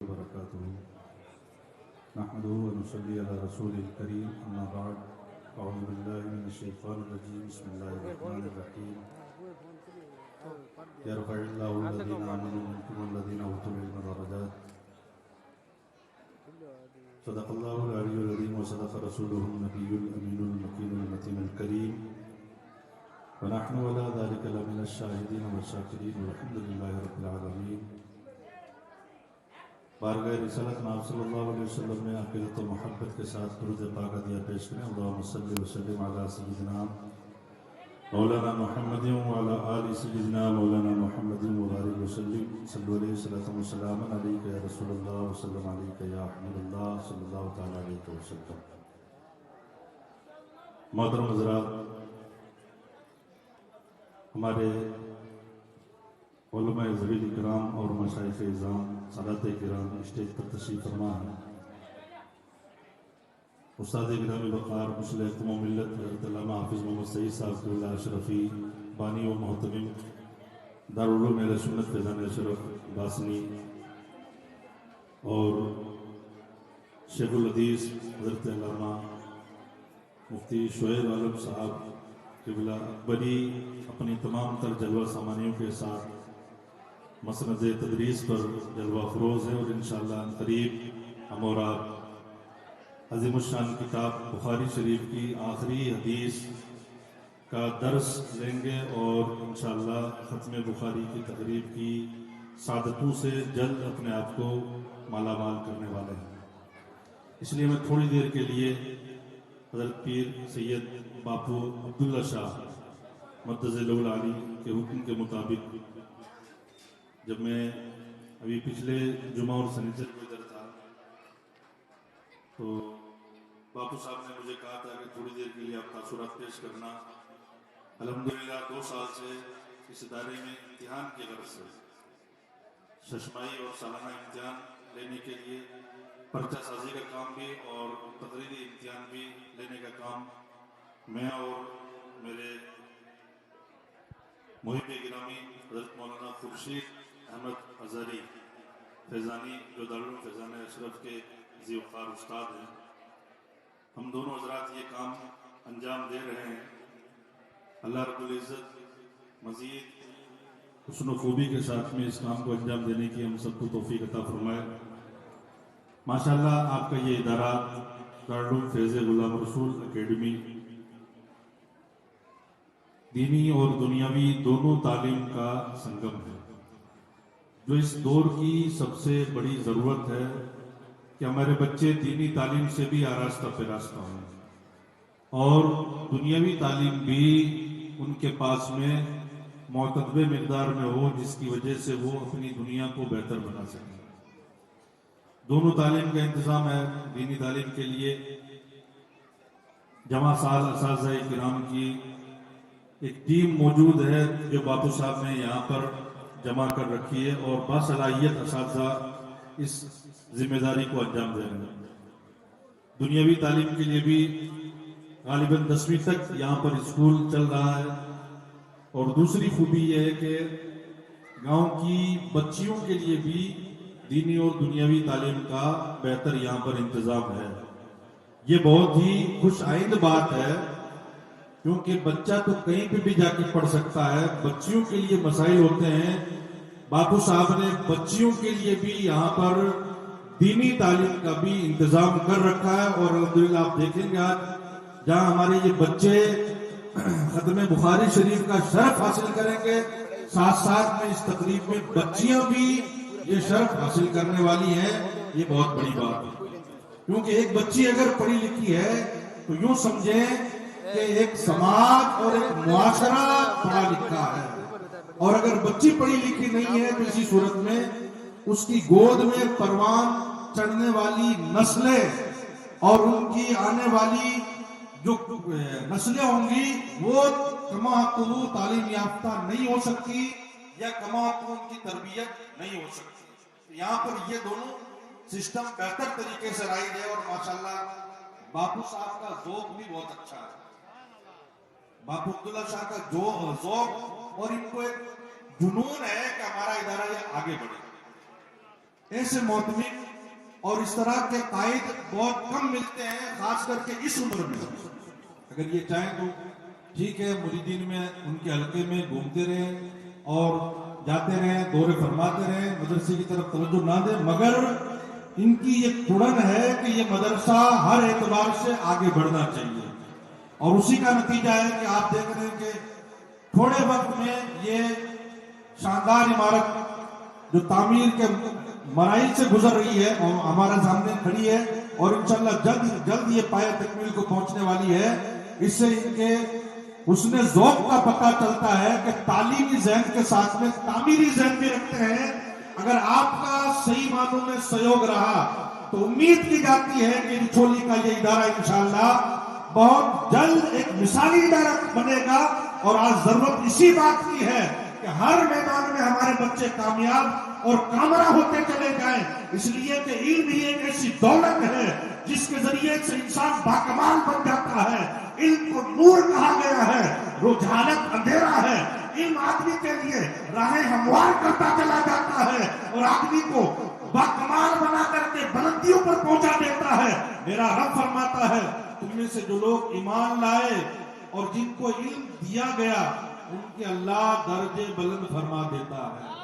وبركاته نحمده ونصلي على رسول الكريم أما بعد أعوذ بالله من الشيطان الرجيم بسم الله الرحمن الرحيم يرفع الله الذين آمنوا منكم والذين أوتوا العلم درجات صدق الله العلي العظيم وصدق رسوله النبي الأمين المكين المتين الكريم ونحن على ذلك لمن الشاهدين والشاكرين والحمد لله رب العالمين. بارگاہ رسالت ناب صلی اللہ علیہ وسلم میں عقیدت و محبت کے ساتھ درود پاک ہدیہ پیش کریں. اللہم صلی وسلم علی سیدنا مولانا محمد وعلی آل سیدنا مولانا محمد وبارک وسلم صلی علیہ وسلم وسلام علیک یا رسول اللہ وسلم علیک یا حبیب اللہ صلی اللہ تعالیٰ علیہ وسلم. محترم حضرات، ہمارے علماء ذویل اکرام اور مشائخ اعظام سادات کرام اسٹیج پر تشریف فرما ہیں. استاد گرامی وقار مصلح قوم و ملت حضرت علامہ حافظ محمد سعید صاحب اللہ اشرفی بانی و محتمم دارالعلوم اہل سنت فیضان اشرف باسنی اور شیخ الحدیث حضرت علامہ مفتی شعیب عالم صاحب قبلہ اکبری اپنی تمام تر جلوہ سامانیوں کے ساتھ مسند تدریس پر جلوہ فروز ہے، اور انشاءاللہ قریب ہم اور آپ عظیم الشان کتاب بخاری شریف کی آخری حدیث کا درس لیں گے اور انشاءاللہ ختم بخاری کی تقریب کی سعادتوں سے جلد اپنے آپ کو مالا مال کرنے والے ہیں. اس لیے میں تھوڑی دیر کے لیے حضرت پیر سید باپو عبداللہ شاہ مدظ له العالی کے حکم کے مطابق، جب میں ابھی پچھلے جمعہ اور سنیچر کو ادھر تھا تو باپو صاحب نے مجھے کہا تھا کہ تھوڑی دیر کے لیے آپ تاثرات پیش کرنا. الحمدللہ 2 سال سے اس ادارے میں امتحان کی غرض سے ششمائی اور سالانہ امتحان لینے کے لیے پرچہ سازی کا کام بھی اور تقریری امتحان بھی لینے کا کام میں اور میرے محب گرامی حضرت مولانا خورشید احمد ازہری فیضانی جو دارالعلوم فیضان اشرف کے ذی وقار استاد ہیں، ہم دونوں حضرات یہ کام انجام دے رہے ہیں. اللہ رب العزت مزید حسن و خوبی کے ساتھ میں اس کام کو انجام دینے کی ہم سب کو توفیق عطا فرمائے. ماشاءاللہ آپ کا یہ ادارہ دارالعلوم فیض غلام رسول اکیڈمی دینی اور دنیاوی دونوں تعلیم کا سنگم ہے، جو اس دور کی سب سے بڑی ضرورت ہے کہ ہمارے بچے دینی تعلیم سے بھی آراستہ پیراستہ ہوں اور دنیاوی تعلیم بھی ان کے پاس میں معتدل مقدار میں ہو، جس کی وجہ سے وہ اپنی دنیا کو بہتر بنا سکیں. دونوں تعلیم کا انتظام ہے. دینی تعلیم کے لیے جمع سال اساتذہ کرام کی ایک ٹیم موجود ہے جو باپو صاحب نے یہاں پر جمع کر رکھی ہے اور باصلاحیت اساتذہ اس ذمہ داری کو انجام دے رہے ہیں. دنیاوی تعلیم کے لیے بھی غالباً 10ویں تک یہاں پر اسکول چل رہا ہے، اور دوسری خوبی یہ ہے کہ گاؤں کی بچیوں کے لیے بھی دینی اور دنیاوی تعلیم کا بہتر یہاں پر انتظام ہے. یہ بہت ہی خوش آئند بات ہے، کیونکہ بچہ تو کہیں پہ بھی جا کے پڑھ سکتا ہے. بچیوں کے لیے مسائل ہوتے ہیں. باپو صاحب نے بچیوں کے لیے بھی یہاں پر دینی تعلیم کا بھی انتظام کر رکھا ہے، اور الحمدللہ آپ دیکھیں گے آج جہاں ہمارے یہ بچے ختم بخاری شریف کا شرف حاصل کریں گے، ساتھ ساتھ میں اس تقریب میں بچیاں بھی یہ شرف حاصل کرنے والی ہیں. یہ بہت بڑی بات ہے، کیونکہ ایک بچی اگر پڑھی لکھی ہے تو یوں سمجھیں کہ ایک سماج اور ایک معاشرہ پڑھا لکھا ہے، اور اگر بچی پڑھی لکھی نہیں ہے تو اسی صورت میں اس کی گود میں پروان چڑھنے والی نسلیں اور ان کی آنے والی جو نسلیں ہوں گی وہ کما تو وہ تعلیم یافتہ نہیں ہو سکتی یا کما تو ان کی تربیت نہیں ہو سکتی. یہاں پر یہ دونوں سسٹم بہتر طریقے سے رائج ہے، اور ماشاءاللہ باپو صاحب کا ذوق بھی بہت اچھا ہے. باپو عبداللہ شاہ کا ذوق اور ان کو ایک جنون ہے کہ ہمارا ادارہ یہ آگے بڑھے. ایسے معتمد اور اس طرح کے قائد بہت کم ملتے ہیں، خاص کر کے اس عمر میں. اگر یہ چاہیں تو ٹھیک ہے، مریدین میں ان کے حلقے میں گھومتے رہیں اور جاتے رہیں، دورے فرماتے رہیں، مدرسے کی طرف توجہ نہ دیں، مگر ان کی یہ کڑن ہے کہ یہ مدرسہ ہر اعتبار سے آگے بڑھنا چاہیے. اور اسی کا نتیجہ ہے کہ آپ دیکھ رہے ہیں کہ تھوڑے وقت میں یہ شاندار عمارت جو تعمیر کے مراحل سے گزر رہی ہے اور ہمارے سامنے کھڑی ہے، اور انشاءاللہ جلد جلد یہ پایہ تکمیل کو پہنچنے والی ہے. اس سے ان کے حسن ذوق کا پتہ چلتا ہے کہ تعلیمی ذہن کے ساتھ میں تعمیری ذہن بھی رکھتے ہیں. اگر آپ کا صحیح معنوں میں سہیوگ رہا تو امید کی جاتی ہے کہ رچھولی کا یہ ادارہ انشاءاللہ بہت جلد ایک مثالی ادارہ بنے گا. اور آج ضرورت اسی بات کی ہے کہ ہر میدان میں ہمارے بچے کامیاب اور کامرہ ہوتے چلے جائیں، اس لیے کہ علم ہی ایک ایسی دولت ہے جس کے ذریعے سے انسان باکمال بن جاتا ہے. علم کو نور کہا گیا ہے، وہ جہالت اندھیرا ہے. علم آدمی کے لیے راہیں ہموار کرتا چلا جاتا ہے اور آدمی کو باکمال بنا کر کے بلندیوں پر پہنچا دیتا ہے. میرا رب فرماتا ہے تم میں سے جو لوگ ایمان لائے اور جن کو علم دیا گیا ان کے اللہ درجے بلند فرما دیتا ہے.